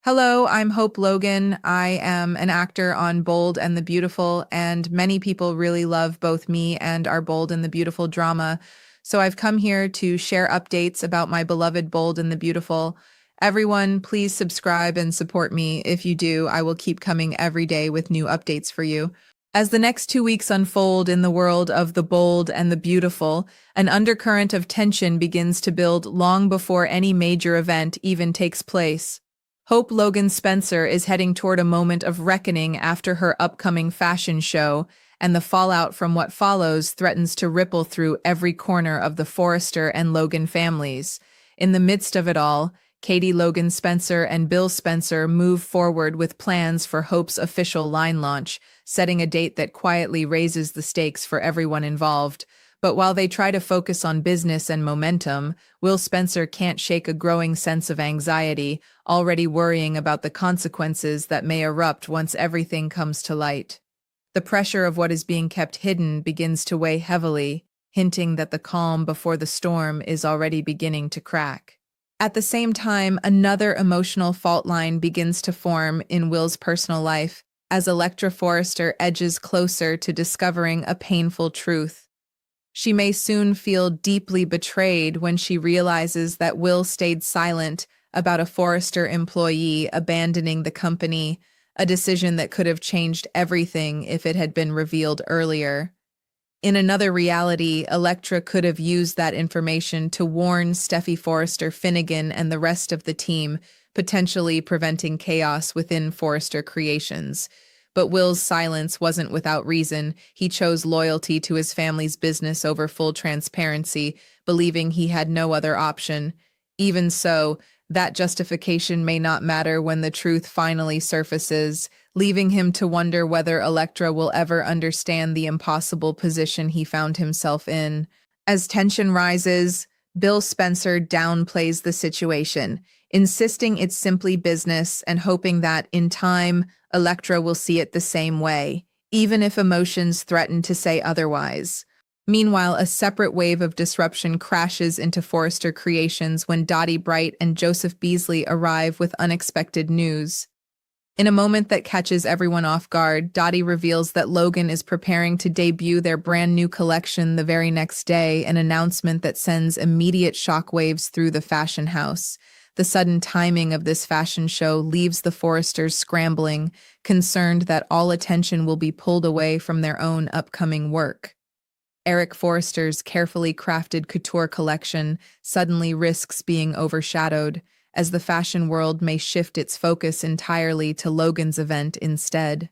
Hello, I'm Hope Logan. I am an actor on Bold and the Beautiful, and many people really love both me and our Bold and the Beautiful drama. So I've come here to share updates about my beloved Bold and the Beautiful. Everyone, please subscribe and support me. If you do, I will keep coming every day with new updates for you. As the next 2 weeks unfold in the world of the Bold and the Beautiful, an undercurrent of tension begins to build long before any major event even takes place. Hope Logan Spencer is heading toward a moment of reckoning after her upcoming fashion show, and the fallout from what follows threatens to ripple through every corner of the Forrester and Logan families. In the midst of it all, Katie Logan Spencer and Bill Spencer move forward with plans for Hope's official line launch, setting a date that quietly raises the stakes for everyone involved. But while they try to focus on business and momentum, Will Spencer can't shake a growing sense of anxiety, already worrying about the consequences that may erupt once everything comes to light. The pressure of what is being kept hidden begins to weigh heavily, hinting that the calm before the storm is already beginning to crack. At the same time, another emotional fault line begins to form in Will's personal life as Electra Forrester edges closer to discovering a painful truth. She may soon feel deeply betrayed when she realizes that Will stayed silent about a Forrester employee abandoning the company, a decision that could have changed everything if it had been revealed earlier. In another reality, Electra could have used that information to warn Steffy Forrester Finnegan and the rest of the team, potentially preventing chaos within Forrester Creations. But Will's silence wasn't without reason. He chose loyalty to his family's business over full transparency, believing he had no other option. Even so, that justification may not matter when the truth finally surfaces, leaving him to wonder whether Electra will ever understand the impossible position he found himself in. As tension rises, Bill Spencer downplays the situation, insisting it's simply business and hoping that, in time, Electra will see it the same way, even if emotions threaten to say otherwise. Meanwhile, a separate wave of disruption crashes into Forrester Creations when Dottie Bright and Joseph Beasley arrive with unexpected news. In a moment that catches everyone off guard, Dottie reveals that Logan is preparing to debut their brand new collection the very next day, an announcement that sends immediate shockwaves through the fashion house. The sudden timing of this fashion show leaves the Forresters scrambling, concerned that all attention will be pulled away from their own upcoming work. Eric Forrester's carefully crafted couture collection suddenly risks being overshadowed, as the fashion world may shift its focus entirely to Logan's event instead.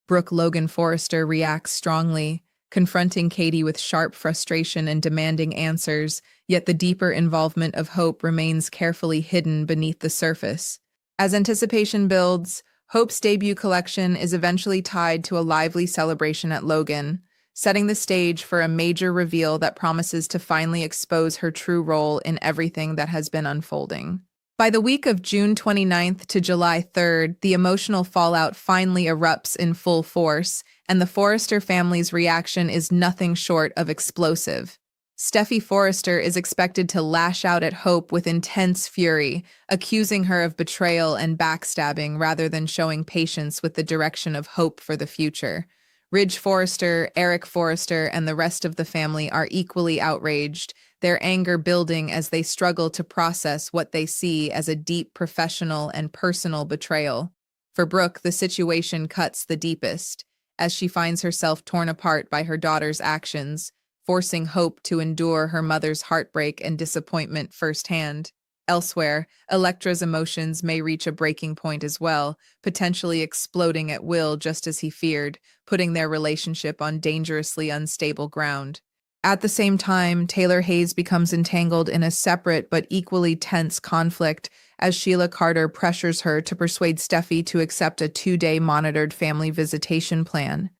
Brooke Logan Forrester reacts strongly, confronting Katie with sharp frustration and demanding answers, yet the deeper involvement of Hope remains carefully hidden beneath the surface. As anticipation builds, Hope's debut collection is eventually tied to a lively celebration at Logan, setting the stage for a major reveal that promises to finally expose her true role in everything that has been unfolding. By the week of June 29th to July 3rd, the emotional fallout finally erupts in full force, and the Forrester family's reaction is nothing short of explosive. Steffy Forrester is expected to lash out at Hope with intense fury, accusing her of betrayal and backstabbing rather than showing patience with the direction of Hope for the future. Ridge Forrester, Eric Forrester, and the rest of the family are equally outraged, their anger building as they struggle to process what they see as a deep professional and personal betrayal. For Brooke, the situation cuts the deepest, as she finds herself torn apart by her daughter's actions, forcing Hope to endure her mother's heartbreak and disappointment firsthand. Elsewhere, Electra's emotions may reach a breaking point as well, potentially exploding at Will just as he feared, putting their relationship on dangerously unstable ground. At the same time, Taylor Hayes becomes entangled in a separate but equally tense conflict as Sheila Carter pressures her to persuade Steffy to accept a 2-day monitored family visitation plan.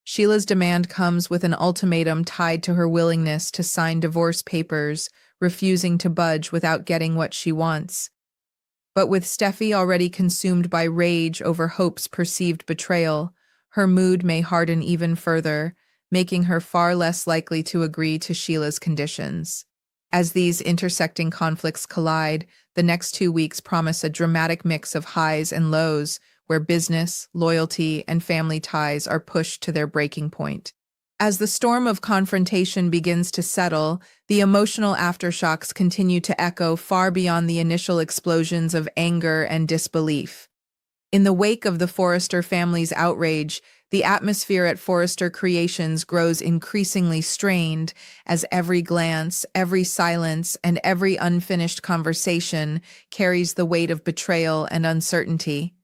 Sheila's demand comes with an ultimatum tied to her willingness to sign divorce papers, refusing to budge without getting what she wants. But with Steffy already consumed by rage over Hope's perceived betrayal, her mood may harden even further, making her far less likely to agree to Sheila's conditions. As these intersecting conflicts collide, The next 2 weeks promise a dramatic mix of highs and lows, where business, loyalty, and family ties are pushed to their breaking point. As the storm of confrontation begins to settle, the emotional aftershocks continue to echo far beyond the initial explosions of anger and disbelief. In the wake of the Forrester family's outrage, the atmosphere at Forrester Creations grows increasingly strained as every glance, every silence, and every unfinished conversation carries the weight of betrayal and uncertainty.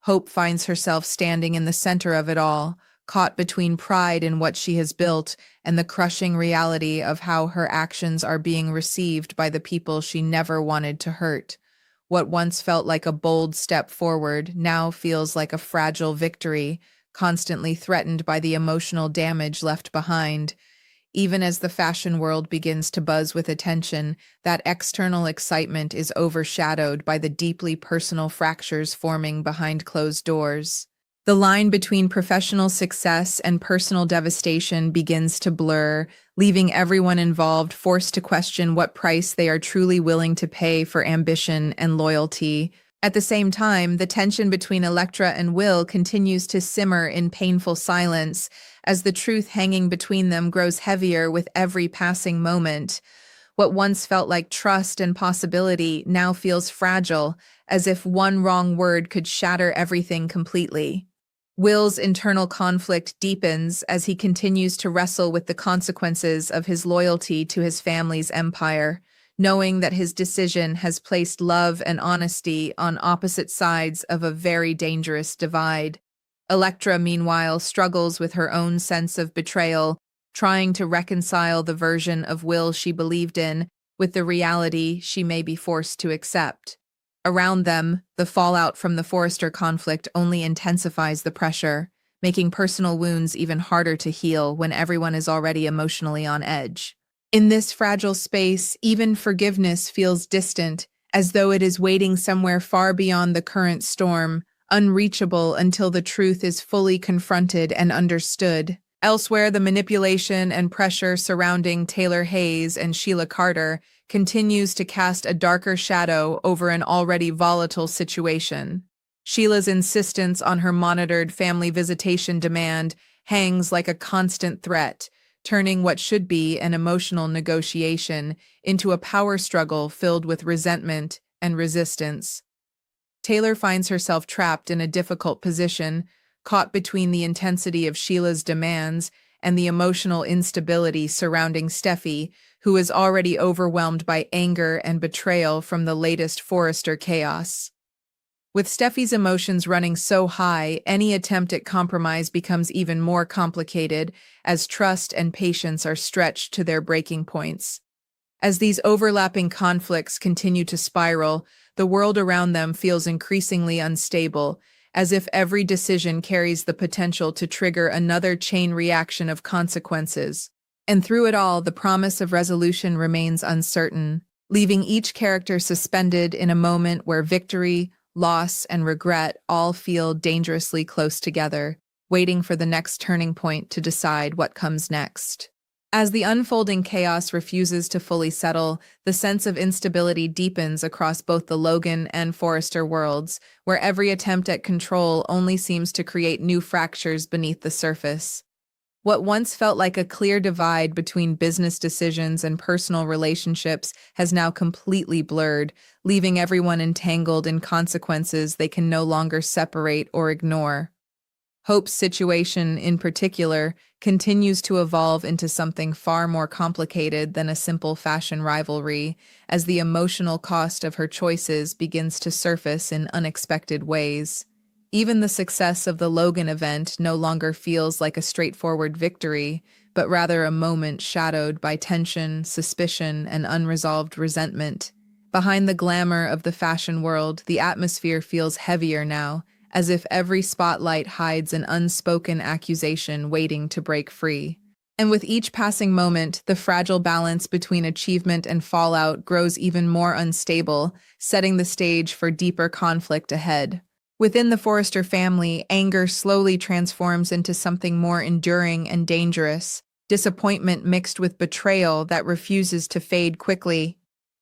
Hope finds herself standing in the center of it all, caught between pride in what she has built and the crushing reality of how her actions are being received by the people she never wanted to hurt. What once felt like a bold step forward now feels like a fragile victory, constantly threatened by the emotional damage left behind. Even as the fashion world begins to buzz with attention, that external excitement is overshadowed by the deeply personal fractures forming behind closed doors. The line between professional success and personal devastation begins to blur, leaving everyone involved forced to question what price they are truly willing to pay for ambition and loyalty. At the same time, the tension between Electra and Will continues to simmer in painful silence, as the truth hanging between them grows heavier with every passing moment. What once felt like trust and possibility now feels fragile, as if one wrong word could shatter everything completely. Will's internal conflict deepens as he continues to wrestle with the consequences of his loyalty to his family's empire, knowing that his decision has placed love and honesty on opposite sides of a very dangerous divide. Electra, meanwhile, struggles with her own sense of betrayal, trying to reconcile the version of Will she believed in with the reality she may be forced to accept. Around them, the fallout from the Forrester conflict only intensifies the pressure, making personal wounds even harder to heal when everyone is already emotionally on edge. In this fragile space, even forgiveness feels distant, as though it is waiting somewhere far beyond the current storm, unreachable until the truth is fully confronted and understood. Elsewhere, the manipulation and pressure surrounding Taylor Hayes and Sheila Carter continues to cast a darker shadow over an already volatile situation. Sheila's insistence on her monitored family visitation demand hangs like a constant threat, turning what should be an emotional negotiation into a power struggle filled with resentment and resistance. Taylor finds herself trapped in a difficult position, caught between the intensity of Sheila's demands and the emotional instability surrounding Steffy, who is already overwhelmed by anger and betrayal from the latest Forrester chaos. With Steffy's emotions running so high, any attempt at compromise becomes even more complicated as trust and patience are stretched to their breaking points. As these overlapping conflicts continue to spiral, the world around them feels increasingly unstable, as if every decision carries the potential to trigger another chain reaction of consequences. And through it all, the promise of resolution remains uncertain, leaving each character suspended in a moment where victory, loss, and regret all feel dangerously close together, waiting for the next turning point to decide what comes next. As the unfolding chaos refuses to fully settle, the sense of instability deepens across both the Logan and Forrester worlds, where every attempt at control only seems to create new fractures beneath the surface. What once felt like a clear divide between business decisions and personal relationships has now completely blurred, leaving everyone entangled in consequences they can no longer separate or ignore. Hope's situation, in particular, continues to evolve into something far more complicated than a simple fashion rivalry, as the emotional cost of her choices begins to surface in unexpected ways. Even the success of the Logan event no longer feels like a straightforward victory, but rather a moment shadowed by tension, suspicion, and unresolved resentment. Behind the glamour of the fashion world, the atmosphere feels heavier now, as if every spotlight hides an unspoken accusation waiting to break free. And with each passing moment, the fragile balance between achievement and fallout grows even more unstable, setting the stage for deeper conflict ahead. Within the Forrester family, anger slowly transforms into something more enduring and dangerous, disappointment mixed with betrayal that refuses to fade quickly.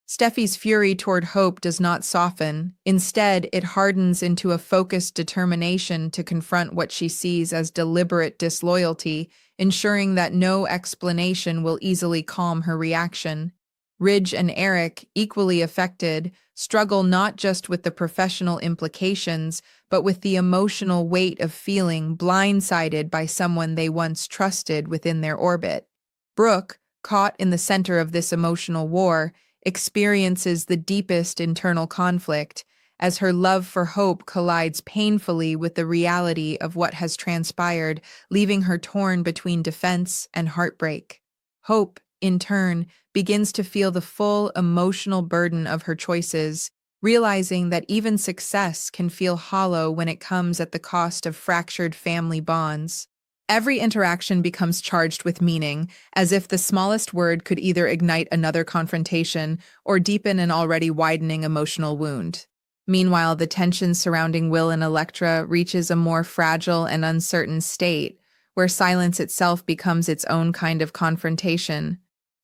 Steffi's fury toward Hope does not soften. Instead, it hardens into a focused determination to confront what she sees as deliberate disloyalty, ensuring that no explanation will easily calm her reaction. Ridge and Eric, equally affected, struggle not just with the professional implications, but with the emotional weight of feeling blindsided by someone they once trusted within their orbit. Brooke, caught in the center of this emotional war, experiences the deepest internal conflict as her love for Hope collides painfully with the reality of what has transpired, leaving her torn between defense and heartbreak. Hope, in turn, begins to feel the full emotional burden of her choices, realizing that even success can feel hollow when it comes at the cost of fractured family bonds. Every interaction becomes charged with meaning, as if the smallest word could either ignite another confrontation or deepen an already widening emotional wound. Meanwhile, the tension surrounding Will and Electra reaches a more fragile and uncertain state, where silence itself becomes its own kind of confrontation.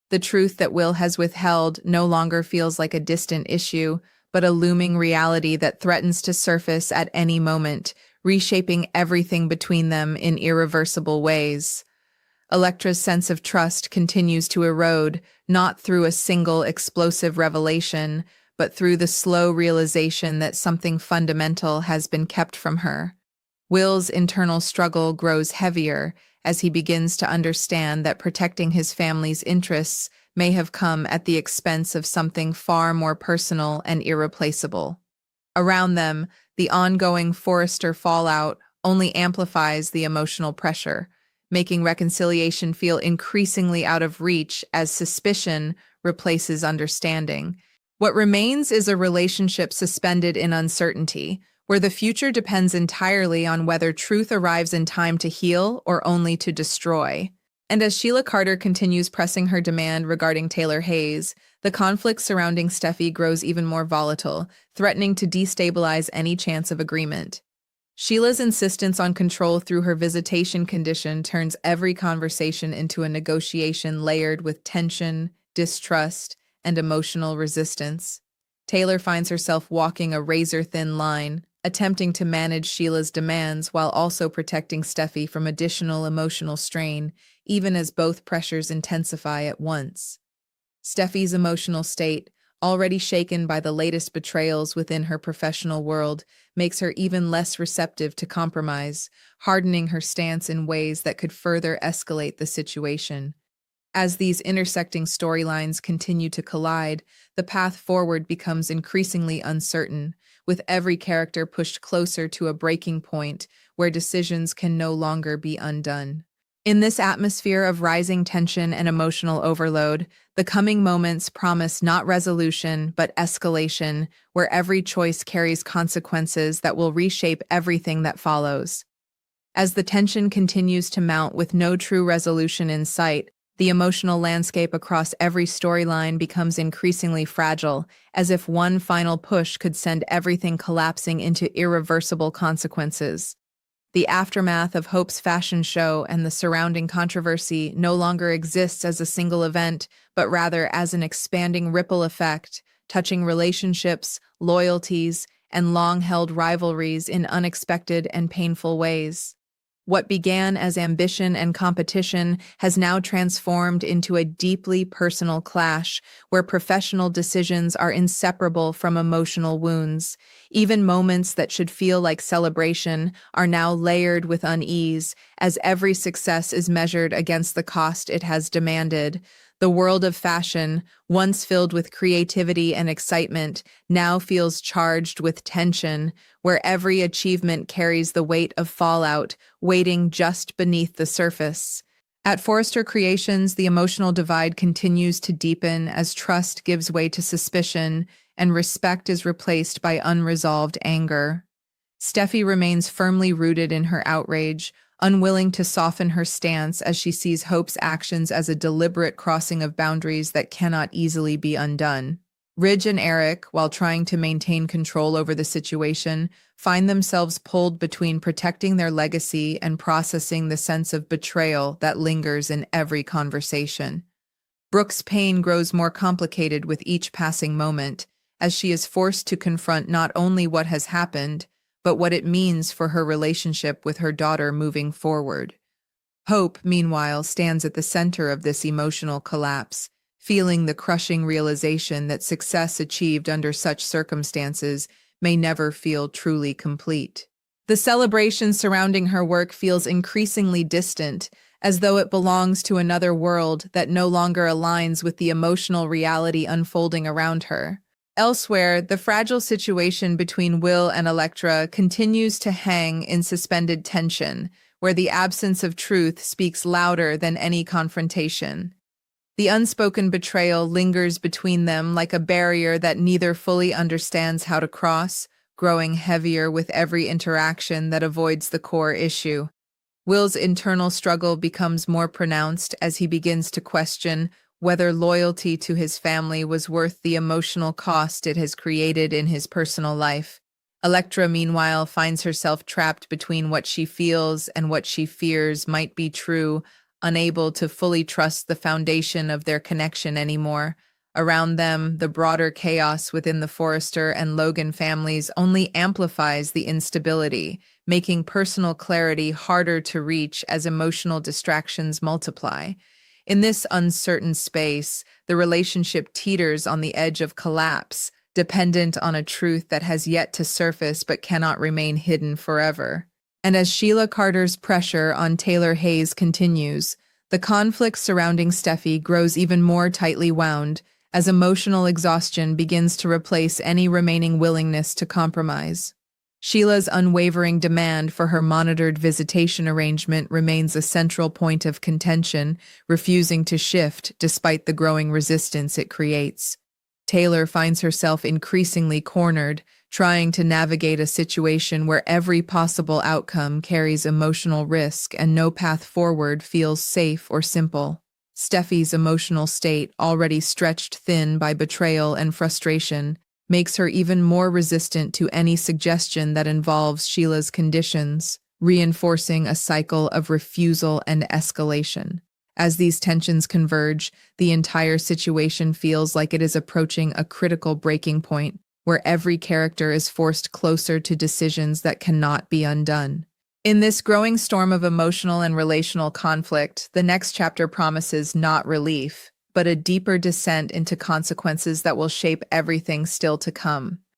The truth that Will has withheld no longer feels like a distant issue, but a looming reality that threatens to surface at any moment, reshaping everything between them in irreversible ways. Electra's sense of trust continues to erode, not through a single explosive revelation, but through the slow realization that something fundamental has been kept from her. Will's internal struggle grows heavier as he begins to understand that protecting his family's interests may have come at the expense of something far more personal and irreplaceable. Around them, the ongoing Forrester fallout only amplifies the emotional pressure, making reconciliation feel increasingly out of reach as suspicion replaces understanding. What remains is a relationship suspended in uncertainty, where the future depends entirely on whether truth arrives in time to heal or only to destroy. And as Sheila Carter continues pressing her demand regarding Taylor Hayes, the conflict surrounding Steffy grows even more volatile, threatening to destabilize any chance of agreement. Sheila's insistence on control through her visitation condition turns every conversation into a negotiation layered with tension, distrust, and emotional resistance. Taylor finds herself walking a razor-thin line, attempting to manage Sheila's demands while also protecting Steffy from additional emotional strain, even as both pressures intensify at once. Steffy's emotional state, already shaken by the latest betrayals within her professional world, makes her even less receptive to compromise, hardening her stance in ways that could further escalate the situation. As these intersecting storylines continue to collide, the path forward becomes increasingly uncertain, with every character pushed closer to a breaking point where decisions can no longer be undone. In this atmosphere of rising tension and emotional overload, the coming moments promise not resolution, but escalation, where every choice carries consequences that will reshape everything that follows. As the tension continues to mount with no true resolution in sight, the emotional landscape across every storyline becomes increasingly fragile, as if one final push could send everything collapsing into irreversible consequences. The aftermath of Hope's fashion show and the surrounding controversy no longer exists as a single event, but rather as an expanding ripple effect, touching relationships, loyalties, and long-held rivalries in unexpected and painful ways. What began as ambition and competition has now transformed into a deeply personal clash where professional decisions are inseparable from emotional wounds. Even moments that should feel like celebration are now layered with unease, as every success is measured against the cost it has demanded. The world of fashion, once filled with creativity and excitement, now feels charged with tension, where every achievement carries the weight of fallout, waiting just beneath the surface. At Forrester Creations, the emotional divide continues to deepen as trust gives way to suspicion and respect is replaced by unresolved anger. Steffi remains firmly rooted in her outrage, unwilling to soften her stance as she sees Hope's actions as a deliberate crossing of boundaries that cannot easily be undone. Ridge and Eric, while trying to maintain control over the situation, find themselves pulled between protecting their legacy and processing the sense of betrayal that lingers in every conversation. Brooke's pain grows more complicated with each passing moment, as she is forced to confront not only what has happened, but what it means for her relationship with her daughter moving forward. Hope, meanwhile, stands at the center of this emotional collapse, feeling the crushing realization that success achieved under such circumstances may never feel truly complete. The celebration surrounding her work feels increasingly distant, as though it belongs to another world that no longer aligns with the emotional reality unfolding around her. Elsewhere, the fragile situation between Will and Electra continues to hang in suspended tension, where the absence of truth speaks louder than any confrontation. The unspoken betrayal lingers between them like a barrier that neither fully understands how to cross, growing heavier with every interaction that avoids the core issue. Will's internal struggle becomes more pronounced as he begins to question whether loyalty to his family was worth the emotional cost it has created in his personal life. Electra, meanwhile, finds herself trapped between what she feels and what she fears might be true, unable to fully trust the foundation of their connection anymore. Around them, the broader chaos within the Forrester and Logan families only amplifies the instability, making personal clarity harder to reach as emotional distractions multiply. In this uncertain space, the relationship teeters on the edge of collapse, dependent on a truth that has yet to surface but cannot remain hidden forever. And as Sheila Carter's pressure on Taylor Hayes continues, the conflict surrounding Steffy grows even more tightly wound, as emotional exhaustion begins to replace any remaining willingness to compromise. Sheila's unwavering demand for her monitored visitation arrangement remains a central point of contention, refusing to shift despite the growing resistance it creates. Taylor finds herself increasingly cornered, trying to navigate a situation where every possible outcome carries emotional risk and no path forward feels safe or simple. Steffy's emotional state, already stretched thin by betrayal and frustration, makes her even more resistant to any suggestion that involves Sheila's conditions, reinforcing a cycle of refusal and escalation. As these tensions converge, the entire situation feels like it is approaching a critical breaking point, where every character is forced closer to decisions that cannot be undone. In this growing storm of emotional and relational conflict, the next chapter promises not relief, but a deeper descent into consequences that will shape everything still to come.